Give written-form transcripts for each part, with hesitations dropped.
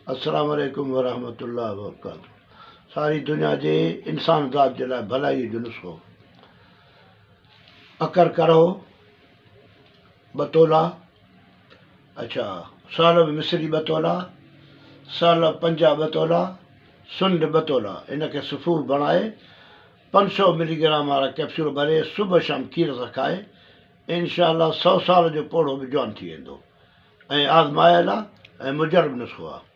अस्सलाम वालेकुम वरहमतुल्लाह वबरकातुहू। सारी दुनिया जे इंसान ज़ात जे लाइ भलाई जो नुस्ख़ो। अकर करो ॿ तोला, अच्छा सालब मिस्री ॿ तोला, सालब पंजा ॿ तोला, सुंड ॿ तोला। इनखे सुफ़ूफ़ बणाए 500 मिलीग्राम वारा कैप्सूल भरे सुबुह शाम खीर सां खाए, इनशा 100 साल जो पोड़ो बि जवान थी वेंदो। ऐं आज़मायल आहे ऐं मुजरब नुस्ख़ो आहे।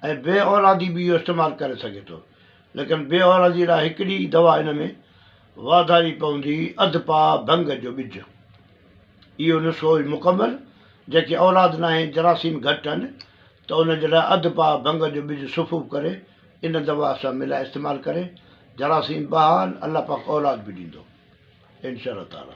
ऐं बे औलादी बि इहो इस्तेमालु करे सघे थो, लेकिन बे औलादी लाइ हिकिड़ी दवा हिन में वाधारी पवंदी, अधु पाउ भंग जो ॿिज। इहो नुस्ख़ो मुकमल। जेके औलाद न आहिनि, जरासीम घटि आहिनि, त उनजे लाइ अधु पाउ भंग जो ॿिज सुफ़ूफ़ करे इन दवा सां मिलाए इस्तेमालु करे जरासीम बहाल, अलाह पाक औलाद बि ॾींदो इनशा ताला।